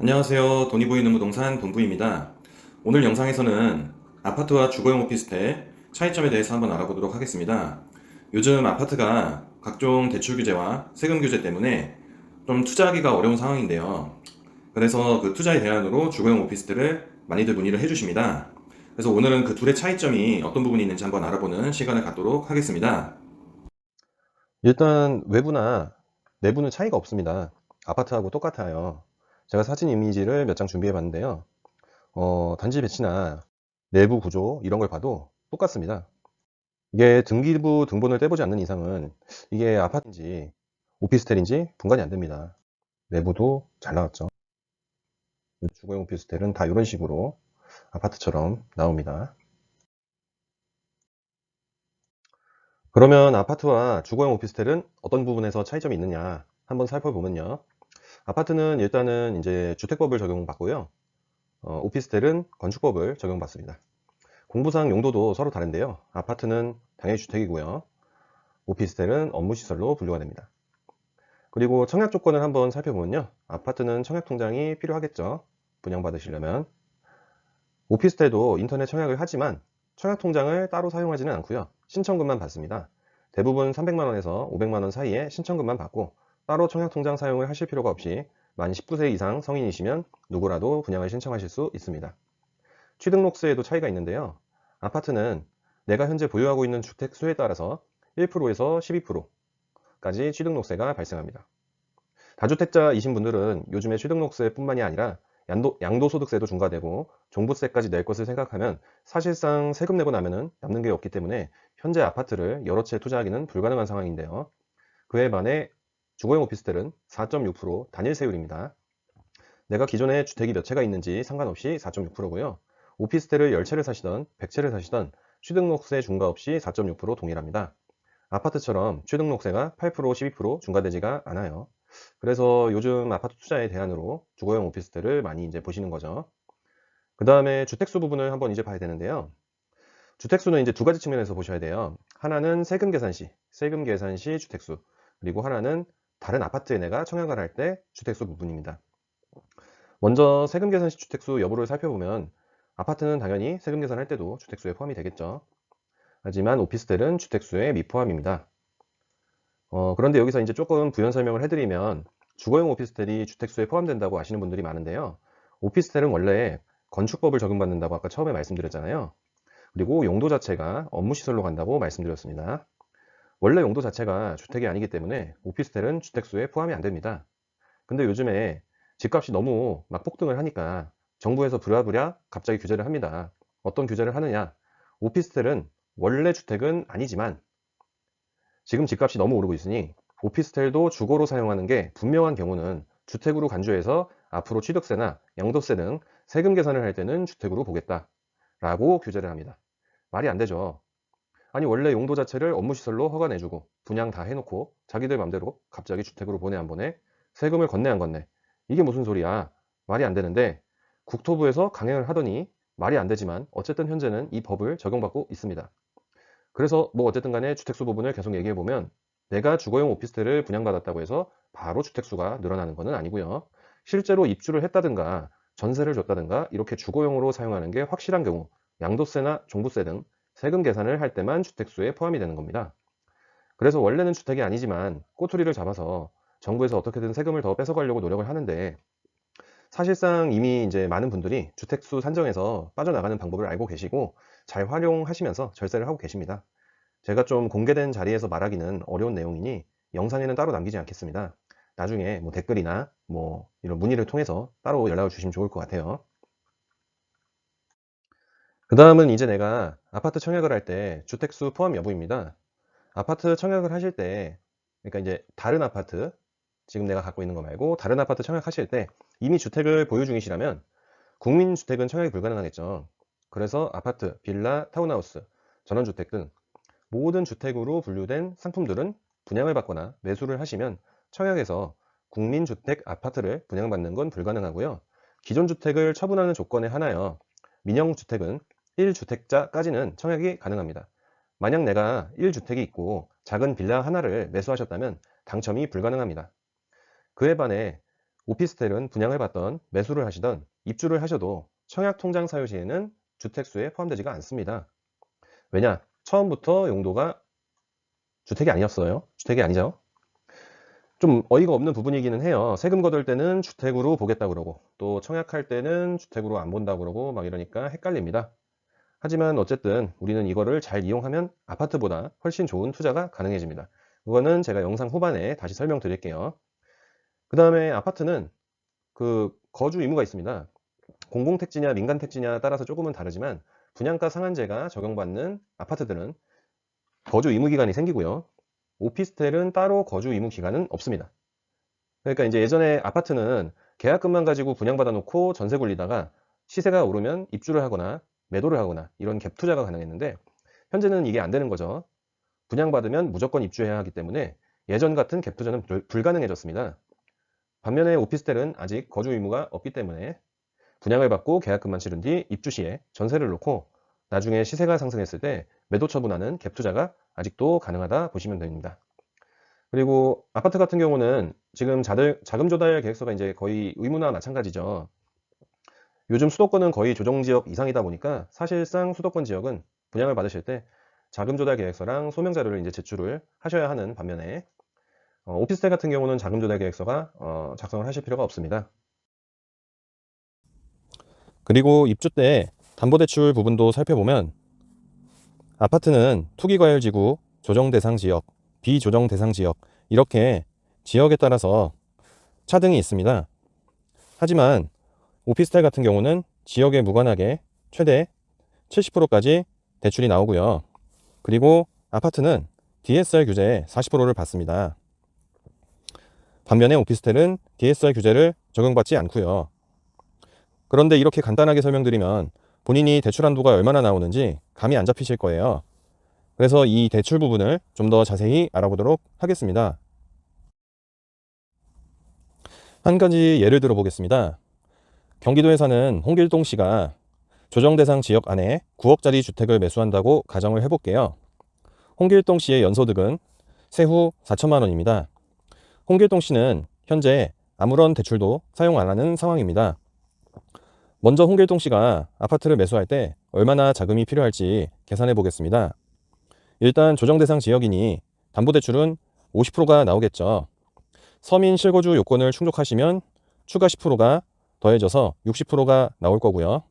안녕하세요. 돈이 보이는 부동산 본부입니다. 오늘 영상에서는 아파트와 주거용 오피스텔 차이점에 대해서 한번 알아보도록 하겠습니다. 요즘 아파트가 각종 대출 규제와 세금 규제 때문에 좀 투자하기가 어려운 상황인데요. 그래서 그 투자의 대안으로 주거용 오피스텔을 많이들 문의를 해주십니다. 그래서 오늘은 그 둘의 차이점이 어떤 부분이 있는지 한번 알아보는 시간을 갖도록 하겠습니다. 일단 외부나 내부는 차이가 없습니다. 아파트하고 똑같아요. 제가 사진 이미지를 몇 장 준비해 봤는데요. 단지 배치나 내부 구조 이런 걸 봐도 똑같습니다. 이게 등기부 등본을 떼보지 않는 이상은 이게 아파트인지 오피스텔인지 분간이 안 됩니다. 내부도 잘 나왔죠. 주거용 오피스텔은 다 이런 식으로 아파트처럼 나옵니다. 그러면 아파트와 주거용 오피스텔은 어떤 부분에서 차이점이 있느냐 한번 살펴보면요. 아파트는 일단은 이제 주택법을 적용받고요. 오피스텔은 건축법을 적용받습니다. 공부상 용도도 서로 다른데요. 아파트는 당연히 주택이고요. 오피스텔은 업무시설로 분류가 됩니다. 그리고 청약 조건을 한번 살펴보면요. 아파트는 청약통장이 필요하겠죠. 분양받으시려면. 오피스텔도 인터넷 청약을 하지만 청약통장을 따로 사용하지는 않고요. 신청금만 받습니다. 대부분 300만원에서 500만원 사이에 신청금만 받고 따로 청약통장 사용을 하실 필요가 없이 만 19세 이상 성인이시면 누구라도 분양을 신청하실 수 있습니다. 취등록세에도 차이가 있는데요. 아파트는 내가 현재 보유하고 있는 주택 수에 따라서 1%에서 12%까지 취등록세가 발생합니다. 다주택자이신 분들은 요즘에 취등록세뿐만이 아니라 양도소득세도 중과되고 종부세까지 낼 것을 생각하면 사실상 세금 내고 나면은 남는 게 없기 때문에 현재 아파트를 여러 채 투자하기는 불가능한 상황인데요. 그에 반해 주거용 오피스텔은 4.6% 단일세율입니다. 내가 기존에 주택이 몇 채가 있는지 상관없이 4.6%고요. 오피스텔을 10채를 사시던 100채를 사시던 취등록세 중과 없이 4.6% 동일합니다. 아파트처럼 취등록세가 8%, 12% 중과되지가 않아요. 그래서 요즘 아파트 투자의 대안으로 주거용 오피스텔을 많이 이제 보시는 거죠. 그 다음에 주택수 부분을 한번 이제 봐야 되는데요. 주택수는 이제 두 가지 측면에서 보셔야 돼요. 하나는 세금 계산 시 주택수. 그리고 하나는 다른 아파트에 내가 청약을 할 때 주택수 부분입니다. 먼저 세금 계산 시 주택수 여부를 살펴보면 아파트는 당연히 세금 계산할 때도 주택수에 포함이 되겠죠. 하지만 오피스텔은 주택수에 미포함입니다. 그런데 여기서 이제 조금 부연 설명을 해드리면 주거용 오피스텔이 주택수에 포함된다고 아시는 분들이 많은데요. 오피스텔은 원래 건축법을 적용받는다고 아까 처음에 말씀드렸잖아요. 그리고 용도 자체가 업무시설로 간다고 말씀드렸습니다. 원래 용도 자체가 주택이 아니기 때문에 오피스텔은 주택수에 포함이 안 됩니다. 근데 요즘에 집값이 너무 막 폭등을 하니까 정부에서 부랴부랴 갑자기 규제를 합니다. 어떤 규제를 하느냐? 오피스텔은 원래 주택은 아니지만 지금 집값이 너무 오르고 있으니 오피스텔도 주거로 사용하는 게 분명한 경우는 주택으로 간주해서 앞으로 취득세나 양도세 등 세금 계산을 할 때는 주택으로 보겠다라고 규제를 합니다. 말이 안 되죠. 아니 원래 용도 자체를 업무시설로 허가 내주고 분양 다 해놓고 자기들 맘대로 갑자기 주택으로 보내 안 보내? 세금을 걷네 안 걷네? 이게 무슨 소리야? 말이 안 되는데 국토부에서 강행을 하더니 말이 안 되지만 어쨌든 현재는 이 법을 적용받고 있습니다. 그래서 뭐 어쨌든 간에 주택수 부분을 계속 얘기해 보면 내가 주거용 오피스텔을 분양받았다고 해서 바로 주택수가 늘어나는 것은 아니고요. 실제로 입주를 했다든가 전세를 줬다든가 이렇게 주거용으로 사용하는 게 확실한 경우 양도세나 종부세 등 세금 계산을 할 때만 주택수에 포함이 되는 겁니다. 그래서 원래는 주택이 아니지만 꼬투리를 잡아서 정부에서 어떻게든 세금을 더 뺏어가려고 노력을 하는데 사실상 이미 이제 많은 분들이 주택수 산정에서 빠져나가는 방법을 알고 계시고 잘 활용하시면서 절세를 하고 계십니다. 제가 좀 공개된 자리에서 말하기는 어려운 내용이니 영상에는 따로 남기지 않겠습니다. 나중에 뭐 댓글이나 뭐 이런 문의를 통해서 따로 연락을 주시면 좋을 것 같아요. 그 다음은 이제 내가 아파트 청약을 할 때 주택수 포함 여부입니다. 아파트 청약을 하실 때, 그러니까 이제 다른 아파트, 지금 내가 갖고 있는 거 말고 다른 아파트 청약하실 때 이미 주택을 보유 중이시라면 국민주택은 청약이 불가능하겠죠. 그래서 아파트, 빌라, 타운하우스, 전원주택 등 모든 주택으로 분류된 상품들은 분양을 받거나 매수를 하시면 청약에서 국민주택 아파트를 분양받는 건 불가능하고요. 기존 주택을 처분하는 조건에 하나여 민영주택은 1주택자까지는 청약이 가능합니다. 만약 내가 1주택이 있고 작은 빌라 하나를 매수하셨다면 당첨이 불가능합니다. 그에 반해 오피스텔은 분양을 받던, 매수를 하시던, 입주를 하셔도 청약통장 사유 시에는 주택수에 포함되지가 않습니다. 왜냐? 처음부터 용도가 주택이 아니었어요. 주택이 아니죠. 좀 어이가 없는 부분이기는 해요. 세금 거둘 때는 주택으로 보겠다 그러고, 또 청약할 때는 주택으로 안 본다 그러고 막 이러니까 헷갈립니다. 하지만 어쨌든 우리는 이거를 잘 이용하면 아파트보다 훨씬 좋은 투자가 가능해집니다. 그거는 제가 영상 후반에 다시 설명드릴게요. 그 다음에 아파트는 그 거주 의무가 있습니다. 공공택지냐 민간택지냐 따라서 조금은 다르지만 분양가 상한제가 적용받는 아파트들은 거주 의무 기간이 생기고요. 오피스텔은 따로 거주 의무 기간은 없습니다. 그러니까 이제 예전에 아파트는 계약금만 가지고 분양받아 놓고 전세 굴리다가 시세가 오르면 입주를 하거나 매도를 하거나 이런 갭 투자가 가능했는데 현재는 이게 안 되는 거죠. 분양받으면 무조건 입주해야 하기 때문에 예전 같은 갭 투자는 불가능해졌습니다. 반면에 오피스텔은 아직 거주 의무가 없기 때문에 분양을 받고 계약금만 치른 뒤 입주 시에 전세를 놓고 나중에 시세가 상승했을 때 매도 처분하는 갭 투자가 아직도 가능하다 보시면 됩니다. 그리고 아파트 같은 경우는 지금 자금 조달 계획서가 이제 거의 의무나 마찬가지죠. 요즘 수도권은 거의 조정지역 이상이다 보니까 사실상 수도권 지역은 분양을 받으실 때 자금 조달 계획서랑 소명 자료를 이제 제출을 하셔야 하는 반면에 오피스텔 같은 경우는 자금 조달 계획서가 작성을 하실 필요가 없습니다. 그리고 입주 때 담보대출 부분도 살펴보면 아파트는 투기과열지구, 조정대상 지역, 비조정대상 지역 이렇게 지역에 따라서 차등이 있습니다. 하지만 오피스텔 같은 경우는 지역에 무관하게 최대 70%까지 대출이 나오고요. 그리고 아파트는 DSR 규제에 40%를 받습니다. 반면에 오피스텔은 DSR 규제를 적용받지 않고요. 그런데 이렇게 간단하게 설명드리면 본인이 대출 한도가 얼마나 나오는지 감이 안 잡히실 거예요. 그래서 이 대출 부분을 좀 더 자세히 알아보도록 하겠습니다. 한 가지 예를 들어 보겠습니다. 경기도에 사는 홍길동 씨가 조정대상 지역 안에 9억짜리 주택을 매수한다고 가정을 해볼게요. 홍길동 씨의 연소득은 세후 4천만 원입니다. 홍길동 씨는 현재 아무런 대출도 사용 안 하는 상황입니다. 먼저 홍길동 씨가 아파트를 매수할 때 얼마나 자금이 필요할지 계산해 보겠습니다. 일단 조정대상 지역이니 담보대출은 50%가 나오겠죠. 서민 실거주 요건을 충족하시면 추가 10%가 더해져서 60%가 나올 거고요.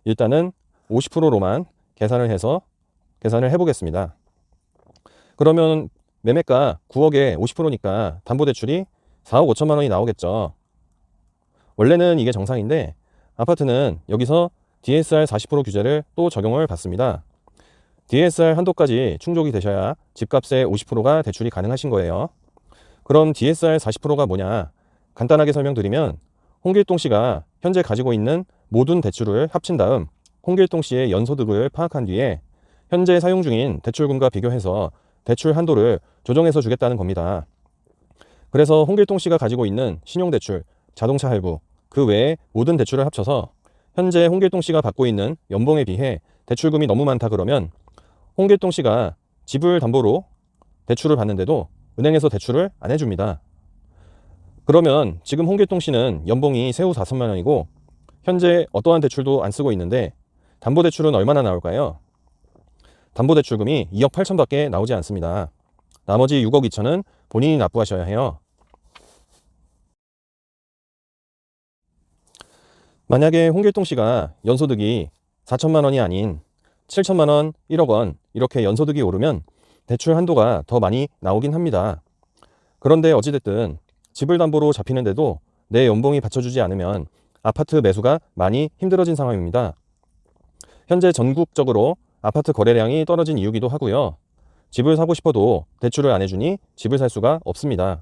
일단은 50%로만 계산을 해보겠습니다. 그러면 매매가 9억에 50%니까 담보대출이 4억 5천만 원이 나오겠죠. 원래는 이게 정상인데 아파트는 여기서 DSR 40% 규제를 또 적용을 받습니다. DSR 한도까지 충족이 되셔야 집값의 50%가 대출이 가능하신 거예요. 그럼 DSR 40%가 뭐냐? 간단하게 설명드리면 홍길동 씨가 현재 가지고 있는 모든 대출을 합친 다음 홍길동 씨의 연소득을 파악한 뒤에 현재 사용 중인 대출금과 비교해서 대출 한도를 조정해서 주겠다는 겁니다. 그래서 홍길동 씨가 가지고 있는 신용대출, 자동차 할부, 그 외에 모든 대출을 합쳐서 현재 홍길동 씨가 받고 있는 연봉에 비해 대출금이 너무 많다 그러면 홍길동 씨가 집을 담보로 대출을 받는데도 은행에서 대출을 안 해줍니다. 그러면 지금 홍길동 씨는 연봉이 세후 4천만 원이고 현재 어떠한 대출도 안 쓰고 있는데 담보대출은 얼마나 나올까요? 담보대출금이 2억 8천밖에 나오지 않습니다. 나머지 6억 2천은 본인이 납부하셔야 해요. 만약에 홍길동 씨가 연소득이 4천만 원이 아닌 7천만 원, 1억 원 이렇게 연소득이 오르면 대출 한도가 더 많이 나오긴 합니다. 그런데 어찌됐든 집을 담보로 잡히는데도 내 연봉이 받쳐주지 않으면 아파트 매수가 많이 힘들어진 상황입니다. 현재 전국적으로 아파트 거래량이 떨어진 이유기도 하고요. 집을 사고 싶어도 대출을 안 해주니 집을 살 수가 없습니다.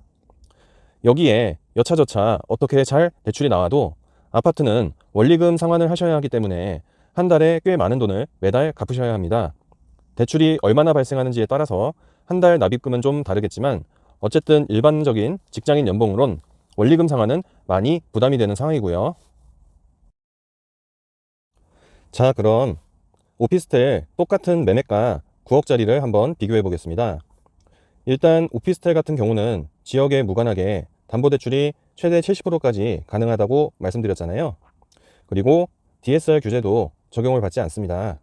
여기에 여차저차 어떻게 잘 대출이 나와도 아파트는 원리금 상환을 하셔야 하기 때문에 한 달에 꽤 많은 돈을 매달 갚으셔야 합니다. 대출이 얼마나 발생하는지에 따라서 한 달 납입금은 좀 다르겠지만 어쨌든 일반적인 직장인 연봉으론 원리금 상환은 많이 부담이 되는 상황이고요. 자, 그럼 오피스텔 똑같은 매매가 9억짜리를 한번 비교해 보겠습니다. 일단 오피스텔 같은 경우는 지역에 무관하게 담보대출이 최대 70%까지 가능하다고 말씀드렸잖아요. 그리고 DSR 규제도 적용을 받지 않습니다.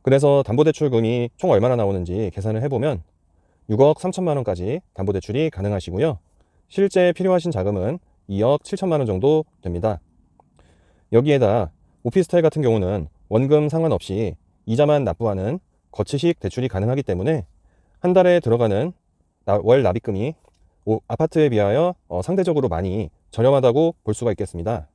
그래서 담보대출금이 총 얼마나 나오는지 계산을 해보면 6억 3천만 원까지 담보대출이 가능하시고요. 실제 필요하신 자금은 2억 7천만 원 정도 됩니다. 여기에다 오피스텔 같은 경우는 원금 상관없이 이자만 납부하는 거치식 대출이 가능하기 때문에 한 달에 들어가는 월 납입금이 아파트에 비하여 상대적으로 많이 저렴하다고 볼 수가 있겠습니다.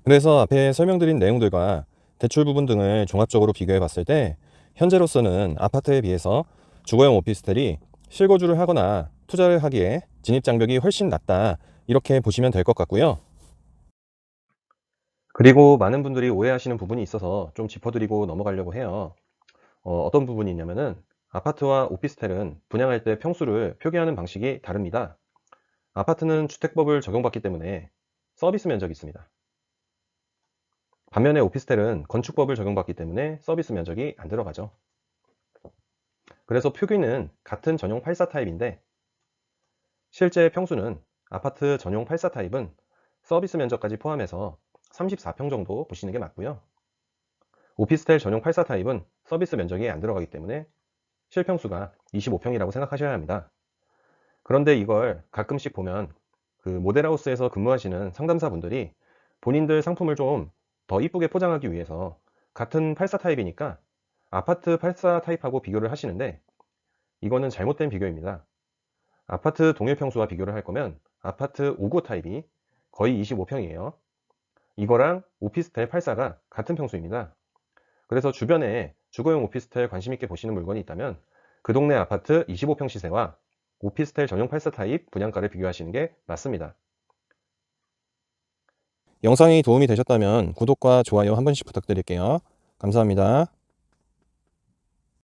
그래서 앞에 설명드린 내용들과 대출 부분 등을 종합적으로 비교해 봤을 때 현재로서는 아파트에 비해서 주거용 오피스텔이 실거주를 하거나 투자를 하기에 진입장벽이 훨씬 낮다, 이렇게 보시면 될 것 같고요. 그리고 많은 분들이 오해하시는 부분이 있어서 좀 짚어드리고 넘어가려고 해요. 어떤 부분이 있냐면은 아파트와 오피스텔은 분양할 때 평수를 표기하는 방식이 다릅니다. 아파트는 주택법을 적용받기 때문에 서비스 면적이 있습니다. 반면에 오피스텔은 건축법을 적용받기 때문에 서비스 면적이 안 들어가죠. 그래서 표기는 같은 전용 84 타입인데 실제 평수는 아파트 전용 84 타입은 서비스 면적까지 포함해서 34평 정도 보시는 게 맞고요. 오피스텔 전용 84 타입은 서비스 면적이 안 들어가기 때문에 실평수가 25평이라고 생각하셔야 합니다. 그런데 이걸 가끔씩 보면 그 모델하우스에서 근무하시는 상담사분들이 본인들 상품을 좀 더 이쁘게 포장하기 위해서 같은 84 타입이니까 아파트 84 타입하고 비교를 하시는데 이거는 잘못된 비교입니다. 아파트 동일평수와 비교를 할 거면 아파트 59 타입이 거의 25평이에요. 이거랑 오피스텔 84가 같은 평수입니다. 그래서 주변에 주거용 오피스텔 관심 있게 보시는 물건이 있다면 그 동네 아파트 25평 시세와 오피스텔 전용 84 타입 분양가를 비교하시는 게 맞습니다. 영상이 도움이 되셨다면 구독과 좋아요 한 번씩 부탁드릴게요. 감사합니다.